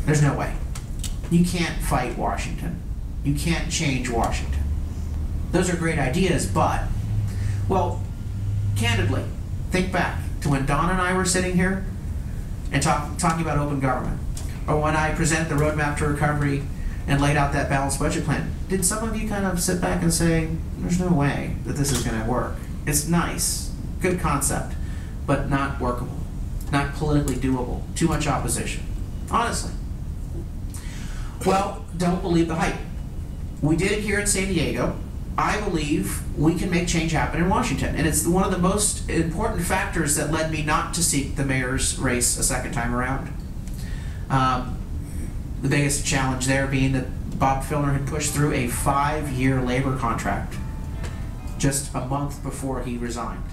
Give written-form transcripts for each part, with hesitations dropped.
There's no way. You can't fight Washington. You can't change Washington. Those are great ideas, but, well, candidly, think back to when Don and I were sitting here and talking about open government, or when I presented the roadmap to recovery and laid out that balanced budget plan. Did some of you kind of sit back and say, there's no way that this is going to work? It's nice, good concept, but not workable, not politically doable, too much opposition, honestly. Well, don't believe the hype. We did it here in San Diego. I believe we can make change happen in Washington, and it's one of the most important factors that led me not to seek the mayor's race a second time around. The biggest challenge there being that Bob Filner had pushed through a 5-year labor contract just a month before he resigned.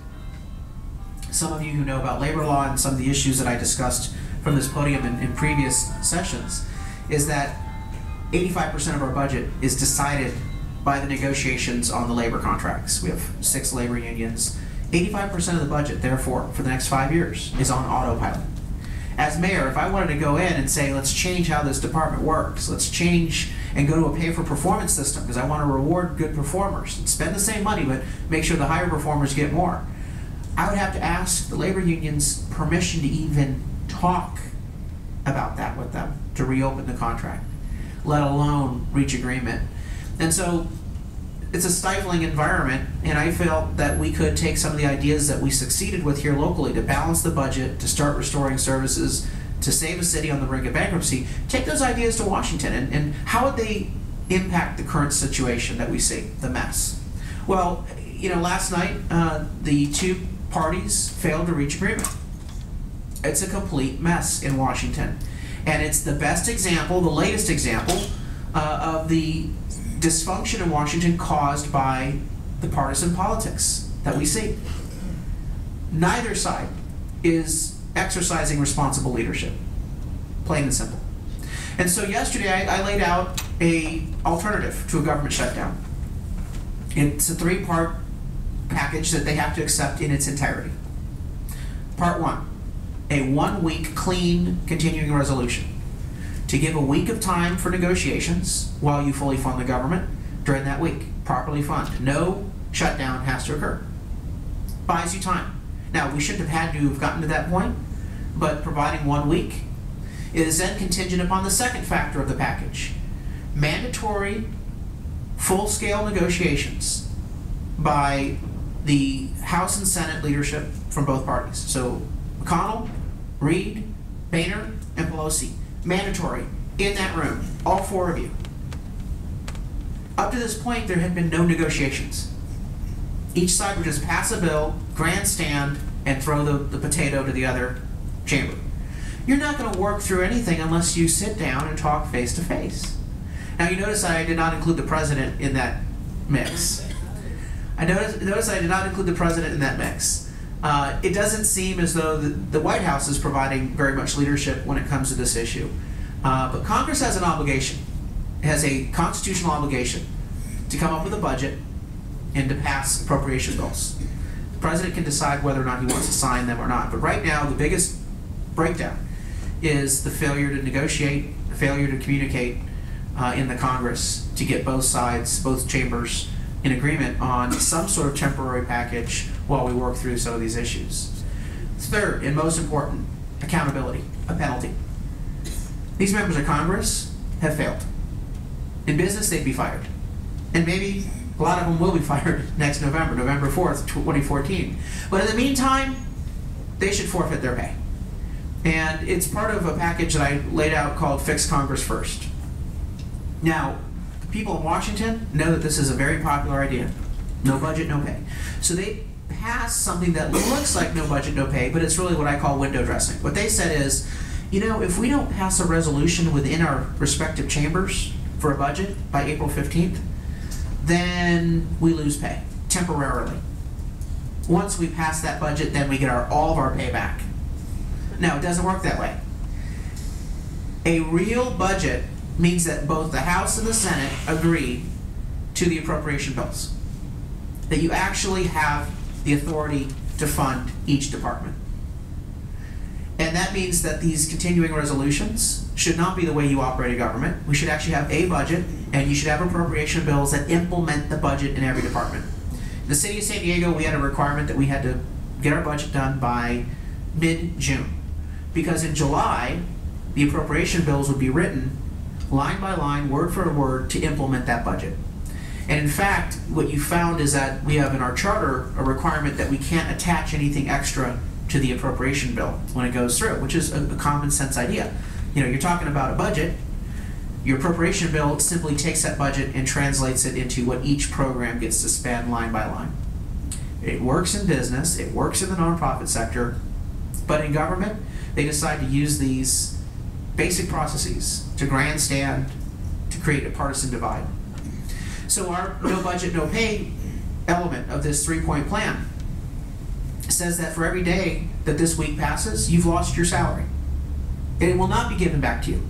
Some of you who know about labor law and some of the issues that I discussed from this podium in previous sessions is that 85% of our budget is decided by the negotiations on the labor contracts. We have 6 labor unions. 85% of the budget, therefore, for the next 5 years is on autopilot. As mayor, if I wanted to go in and say, let's change how this department works, let's change and go to a pay-for-performance system because I want to reward good performers and spend the same money but make sure the higher performers get more, I would have to ask the labor unions permission to even talk about that with them, to reopen the contract, let alone reach agreement. And so it's a stifling environment, and I felt that we could take some of the ideas that we succeeded with here locally to balance the budget, to start restoring services, to save a city on the brink of bankruptcy, take those ideas to Washington, and how would they impact the current situation that we see, the mess? Well, you know, last night, the 2 parties failed to reach agreement. It's a complete mess in Washington. And it's the best example, the latest example, of the dysfunction in Washington caused by the partisan politics that we see. Neither side is exercising responsible leadership, plain and simple. And so yesterday I laid out an alternative to a government shutdown. It's a 3-part package that they have to accept in its entirety. Part 1, a 1-week clean continuing resolution to give a week of time for negotiations while you fully fund the government during that week. Properly fund. No shutdown has to occur. Buys you time. Now, we shouldn't have had to have gotten to that point, but providing 1 week, it is then contingent upon the second factor of the package. Mandatory, full-scale negotiations by the House and Senate leadership from both parties. So McConnell, Reid, Boehner, and Pelosi. Mandatory, in that room, all 4 of you. Up to this point, there had been no negotiations. Each side would just pass a bill, grandstand, and throw the potato to the other chamber. You're not going to work through anything unless you sit down and talk face to face. Now, you notice I did not include the president in that mix. Notice I did not include the president in that mix. It doesn't seem as though the White House is providing very much leadership when it comes to this issue. But Congress has an obligation, has a constitutional obligation to come up with a budget and to pass appropriation bills. The president can decide whether or not he wants to sign them or not. But right now, the biggest breakdown is the failure to negotiate, the failure to communicate in the Congress to get both sides, both chambers, in agreement on some sort of temporary package while we work through some of these issues. Third, and most important, accountability, a penalty. These members of Congress have failed. In business, they'd be fired. And maybe a lot of them will be fired next November, November 4th, 2014. But in the meantime, they should forfeit their pay. And it's part of a package that I laid out called Fix Congress First. Now, people in Washington know that this is a very popular idea. No budget, no pay. So they passed something that looks like no budget, no pay, but it's really what I call window dressing. What they said is, you know, if we don't pass a resolution within our respective chambers for a budget by April 15th, then we lose pay, temporarily. Once we pass that budget, then we get all of our pay back. No, it doesn't work that way. A real budget means that both the House and the Senate agree to the appropriation bills. That you actually have the authority to fund each department. And that means that these continuing resolutions should not be the way you operate a government. We should actually have a budget, and you should have appropriation bills that implement the budget in every department. In the city of San Diego, we had a requirement that we had to get our budget done by mid-June, because in July, the appropriation bills would be written line by line, word for word, to implement that budget. And in fact, what you found is that we have in our charter a requirement that we can't attach anything extra to the appropriation bill when it goes through, which is a common sense idea. You know, you're talking about a budget, your appropriation bill simply takes that budget and translates it into what each program gets to spend line by line. It works in business, it works in the nonprofit sector, but in government, they decide to use these basic processes to grandstand, to create a partisan divide. So our no budget, no pay element of this 3-point plan says that for every day that this week passes, you've lost your salary. And it will not be given back to you.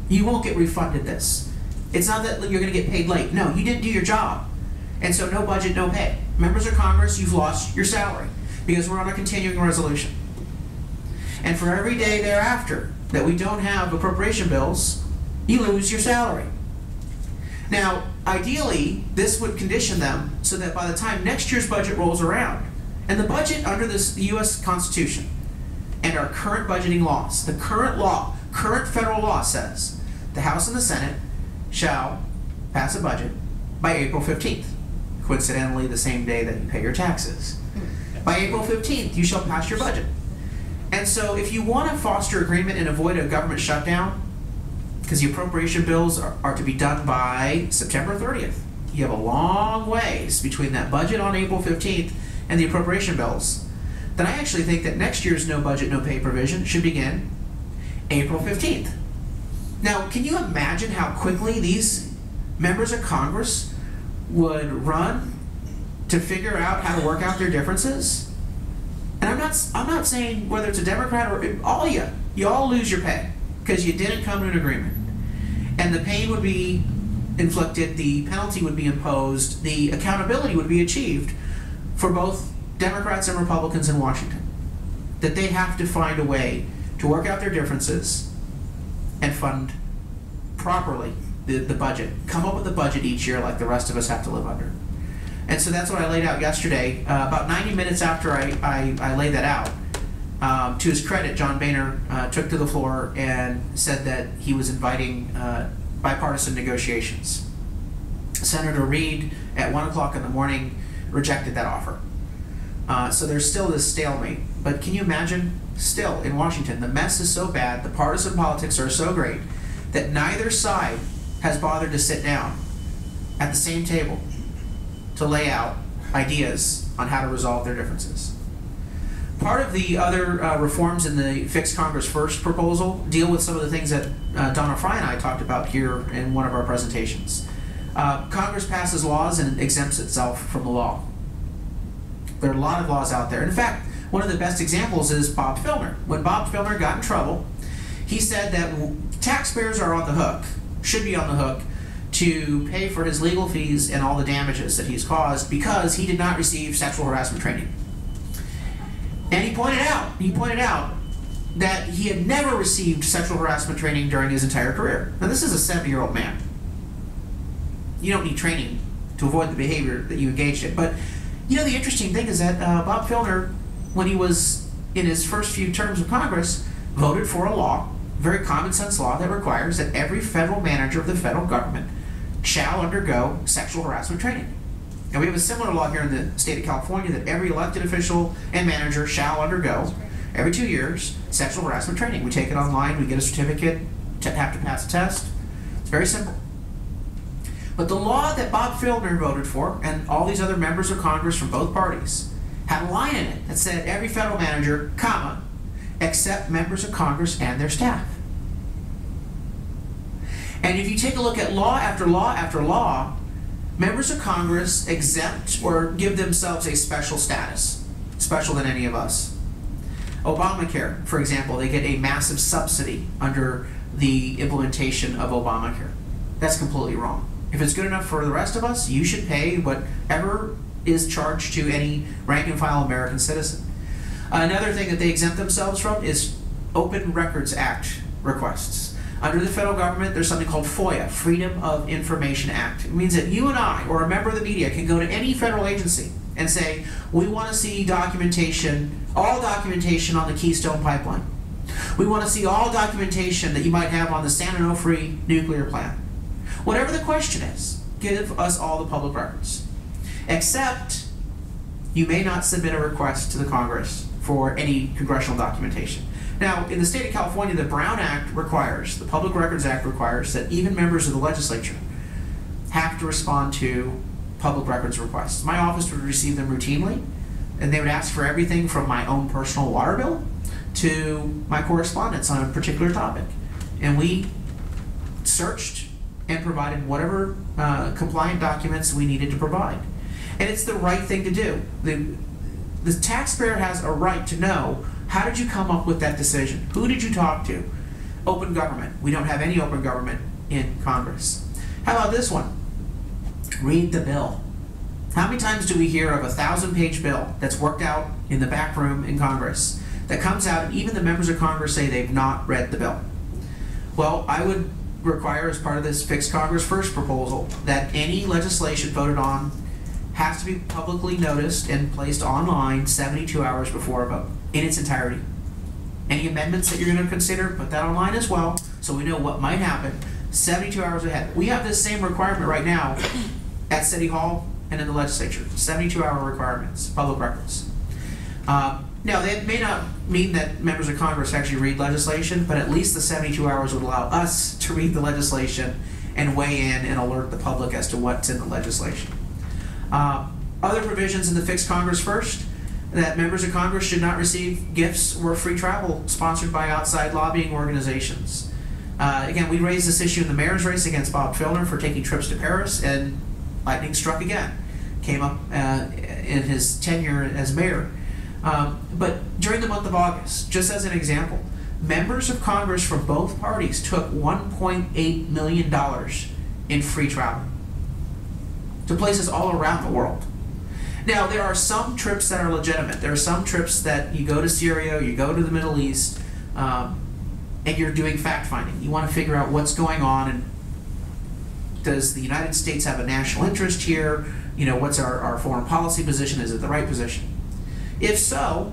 You won't get refunded this. It's not that you're going to get paid late. No, you didn't do your job. And so no budget, no pay. Members of Congress, you've lost your salary because we're on a continuing resolution. And for every day thereafter that we don't have appropriation bills, you lose your salary. Now, ideally, this would condition them so that by the time next year's budget rolls around, and the budget under the U.S. Constitution and our current budgeting laws, the current law, current federal law says the House and the Senate shall pass a budget by April 15th, coincidentally the same day that you pay your taxes. By April 15th, you shall pass your budget. And so if you want to foster agreement and avoid a government shutdown, because the appropriation bills are to be done by September 30th, you have a long ways between that budget on April 15th and the appropriation bills, then I actually think that next year's no budget, no pay provision should begin April 15th. Now, can you imagine how quickly these members of Congress would run to figure out how to work out their differences? And I'm not saying whether it's a Democrat or all you all lose your pay because you didn't come to an agreement. And the pain would be inflicted, the penalty would be imposed, the accountability would be achieved for both Democrats and Republicans in Washington. That they have to find a way to work out their differences and fund properly the budget. Come up with a budget each year like the rest of us have to live under. And so that's what I laid out yesterday. About 90 minutes after I laid that out, to his credit, John Boehner took to the floor and said that he was inviting bipartisan negotiations. Senator Reid, at 1 o'clock in the morning, rejected that offer. So there's still this stalemate. But can you imagine, still in Washington, the mess is so bad, the partisan politics are so great, that neither side has bothered to sit down at the same table to lay out ideas on how to resolve their differences. Part of the other reforms in the Fix Congress First proposal deal with some of the things that Donna Fry and I talked about here in one of our presentations. Congress passes laws and exempts itself from the law. There are a lot of laws out there. In fact, one of the best examples is Bob Filner. When Bob Filner got in trouble, he said that taxpayers are on the hook, should be on the hook, to pay for his legal fees and all the damages that he's caused because he did not receive sexual harassment training. And he pointed out that he had never received sexual harassment training during his entire career. Now this is a 70-year-old man. You don't need training to avoid the behavior that you engaged in. But you know, the interesting thing is that Bob Filner, when he was in his first few terms of Congress, voted for a law, a very common sense law, that requires that every federal manager of the federal government shall undergo sexual harassment training. And we have a similar law here in the state of California that every elected official and manager shall undergo, every 2 years, sexual harassment training. We take it online, we get a certificate, have to pass a test. It's very simple. But the law that Bob Filner voted for, and all these other members of Congress from both parties, had a line in it that said every federal manager, comma, except members of Congress and their staff. And if you take a look at law after law after law, members of Congress exempt or give themselves a special status, special than any of us. Obamacare, for example, they get a massive subsidy under the implementation of Obamacare. That's completely wrong. If it's good enough for the rest of us, you should pay whatever is charged to any rank and file American citizen. Another thing that they exempt themselves from is Open Records Act requests. Under the federal government, there's something called FOIA, Freedom of Information Act. It means that you and I, or a member of the media, can go to any federal agency and say, we want to see documentation, all documentation on the Keystone Pipeline. We want to see all documentation that you might have on the San Onofre nuclear plant. Whatever the question is, give us all the public records. Except, you may not submit a request to the Congress for any congressional documentation. Now, in the state of California, the Brown Act requires, the Public Records Act requires, that even members of the legislature have to respond to public records requests. My office would receive them routinely, and they would ask for everything from my own personal water bill to my correspondence on a particular topic. And we searched and provided whatever compliant documents we needed to provide. And it's the right thing to do. The taxpayer has a right to know, how did you come up with that decision? Who did you talk to? Open government. We don't have any open government in Congress. How about this one? Read the bill. How many times do we hear of a 1,000-page bill that's worked out in the back room in Congress that comes out and even the members of Congress say they've not read the bill? Well, I would require, as part of this Fix Congress First proposal, that any legislation voted on has to be publicly noticed and placed online 72 hours before a vote in its entirety. Any amendments that you're going to consider, put that online as well, so we know what might happen 72 hours ahead. We have this same requirement right now at City Hall and in the legislature, 72-hour requirements, public records. Now, that may not mean that members of Congress actually read legislation, but at least the 72 hours would allow us to read the legislation and weigh in and alert the public as to what's in the legislation. Other provisions in the Fix Congress First, that members of Congress should not receive gifts or free travel sponsored by outside lobbying organizations. Again, we raised this issue in the mayor's race against Bob Filner for taking trips to Paris, and lightning struck again. Came up in his tenure as mayor. But during the month of August, just as an example, members of Congress from both parties took $1.8 million in free travel to places all around the world. Now, there are some trips that are legitimate. There are some trips that you go to Syria, you go to the Middle East, and you're doing fact-finding. You want to figure out what's going on, and does the United States have a national interest here? You know, what's our foreign policy position? Is it the right position? If so,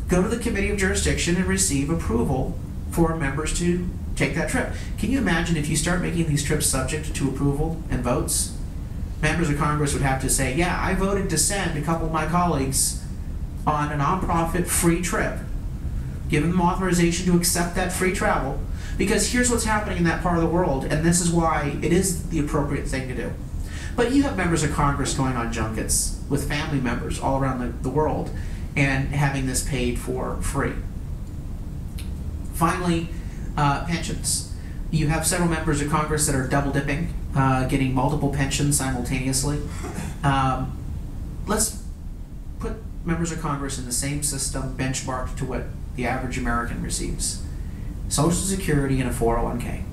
go to the Committee of Jurisdiction and receive approval for members to take that trip. Can you imagine if you start making these trips subject to approval and votes? Members of Congress would have to say, yeah, I voted to send a couple of my colleagues on a nonprofit free trip. Give them authorization to accept that free travel, because here's what's happening in that part of the world, and this is why it is the appropriate thing to do. But you have members of Congress going on junkets with family members all around the world and having this paid for free. Finally, pensions. You have several members of Congress that are double dipping, getting multiple pensions simultaneously. Let's put members of Congress in the same system benchmarked to what the average American receives. Social Security and a 401k.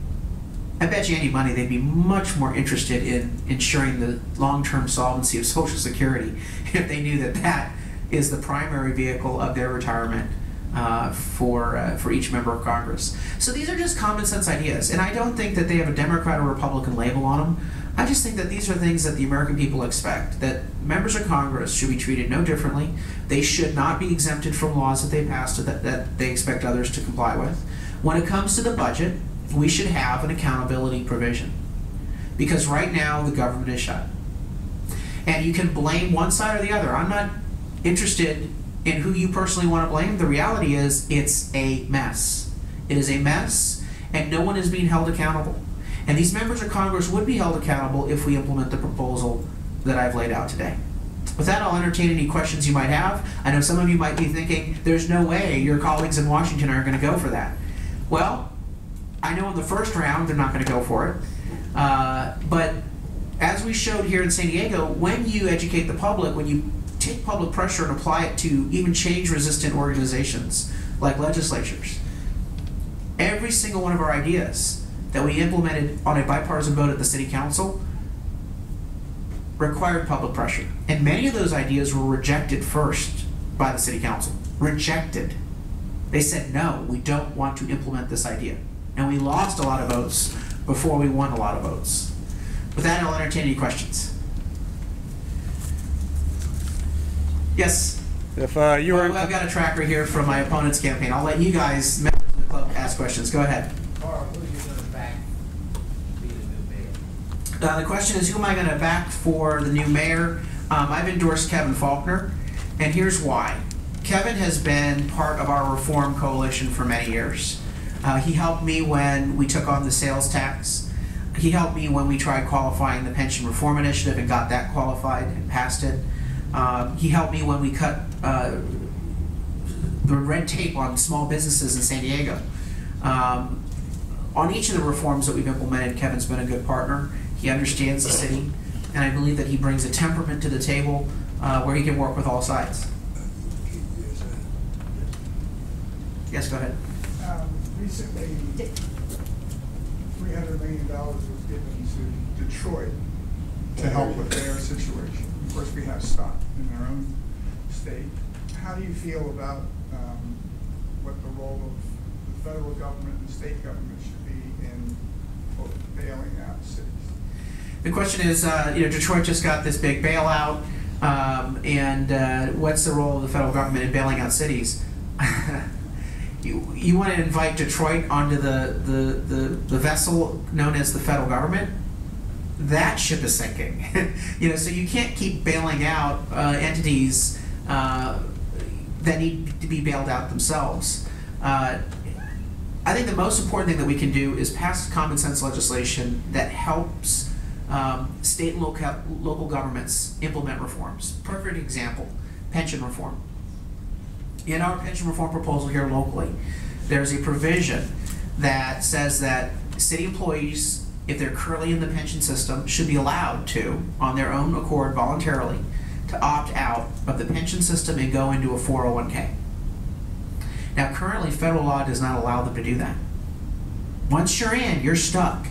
I bet you any money they'd be much more interested in ensuring the long-term solvency of Social Security if they knew that that is the primary vehicle of their retirement for each member of Congress. So these are just common sense ideas, and I don't think that they have a Democrat or Republican label on them. I just think that these are things that the American people expect, that members of Congress should be treated no differently. They should not be exempted from laws that they pass that they expect others to comply with. When it comes to the budget, we should have an accountability provision, because right now the government is shut. And you can blame one side or the other. I'm not interested in who you personally want to blame. The reality is it's a mess. It is a mess, and no one is being held accountable. And these members of Congress would be held accountable if we implement the proposal that I've laid out today. With that, I'll entertain any questions you might have. I know some of you might be thinking, there's no way your colleagues in Washington are going to go for that. Well, I know in the first round they're not going to go for it. But as we showed here in San Diego, when you educate the public, when you take public pressure and apply it to even change-resistant organizations like legislatures, every single one of our ideas that we implemented on a bipartisan vote at the City Council required public pressure. And many of those ideas were rejected first by the City Council. Rejected. They said, no, we don't want to implement this idea. And we lost a lot of votes before we won a lot of votes. With that, I'll entertain any questions. Yes? If you were... Well, I've got a tracker here from my opponent's campaign. I'll let you guys, members of the club, ask questions. Go ahead. Carl, who are you going to back to be the new mayor? The question is, who am I going to back for the new mayor? I've endorsed Kevin Faulkner, and here's why. Kevin has been part of our reform coalition for many years. He helped me when we took on the sales tax. He helped me when we tried qualifying the pension reform initiative and got that qualified and passed it. He helped me when we cut the red tape on small businesses in San Diego. On each of the reforms that we've implemented, Kevin's been a good partner. He understands the city, and I believe that he brings a temperament to the table where he can work with all sides. Yes, go ahead. Recently, $300 million was given to Detroit to help with their situation. Of course, we have stock in our own state. How do you feel about what the role of the federal government and state government should be in bailing out cities? The question is, Detroit just got this big bailout, and what's the role of the federal government in bailing out cities? You want to invite Detroit onto the vessel known as the federal government? That ship is sinking. So you can't keep bailing out entities that need to be bailed out themselves. I think the most important thing that we can do is pass common sense legislation that helps state and local governments implement reforms. Perfect example, pension reform. In our pension reform proposal here locally, there's a provision that says that city employees, if they're currently in the pension system, should be allowed to, on their own accord voluntarily, to opt out of the pension system and go into a 401k. Now currently federal law does not allow them to do that. Once you're in, you're stuck.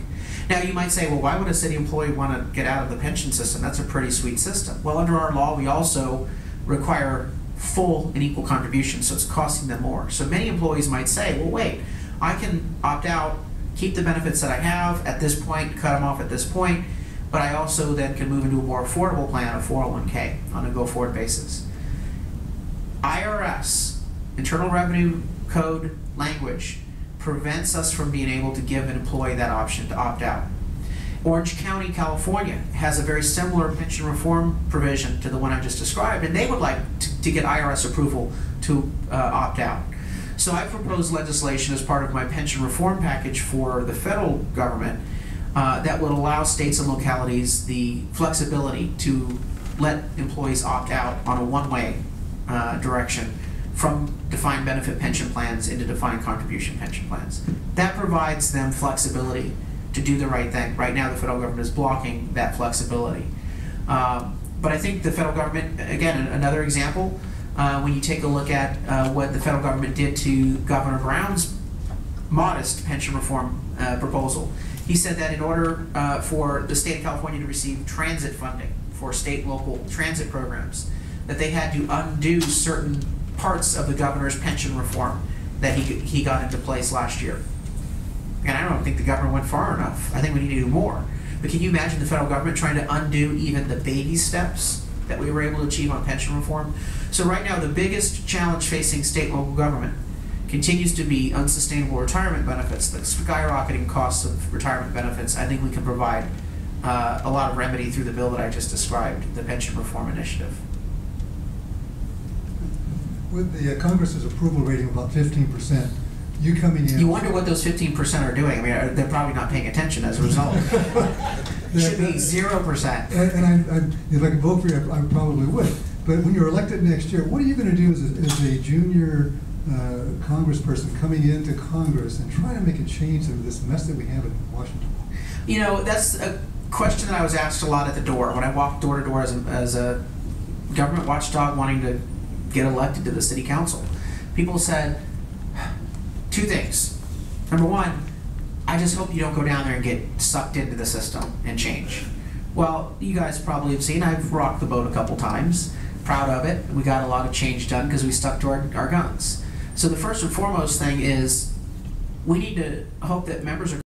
Now you might say, well, why would a city employee want to get out of the pension system? That's a pretty sweet system. Well, under our law, we also require full and equal contribution, so it's costing them more. So many employees might say, well, wait, I can opt out, keep the benefits that I have at this point, cut them off at this point, but I also then can move into a more affordable plan, a 401k, on a go-forward basis. IRS, Internal Revenue Code language, prevents us from being able to give an employee that option to opt out. Orange County, California has a very similar pension reform provision to the one I just described, and they would like to get IRS approval to opt out. So I proposed legislation as part of my pension reform package for the federal government that would allow states and localities the flexibility to let employees opt out on a one-way direction from defined benefit pension plans into defined contribution pension plans. That provides them flexibility to do the right thing. Right now the federal government is blocking that flexibility. But I think the federal government, again, another example, when you take a look at what the federal government did to Governor Brown's modest pension reform proposal. He said that in order for the state of California to receive transit funding for state and local transit programs, that they had to undo certain parts of the governor's pension reform that he got into place last year. And I don't think the government went far enough. I think we need to do more. But can you imagine the federal government trying to undo even the baby steps that we were able to achieve on pension reform? So right now, the biggest challenge facing state and local government continues to be unsustainable retirement benefits, the skyrocketing costs of retirement benefits. I think we can provide a lot of remedy through the bill that I just described, the pension reform initiative. With the Congress's approval rating of about 15%, you coming in... You wonder what those 15% are doing. I mean, they're probably not paying attention as a result. It should be 0%. And if I could vote for you, I probably would. But when you're elected next year, what are you going to do as a junior congressperson coming into Congress and trying to make a change to this mess that we have in Washington? You know, that's a question that I was asked a lot at the door when I walked door to door as a government watchdog wanting to get elected to the city council. People said two things. Number one, I just hope you don't go down there and get sucked into the system and change. Well, you guys probably have seen I've rocked the boat a couple times. Proud of it. We got a lot of change done because we stuck to our guns. So the first and foremost thing is we need to hope that members are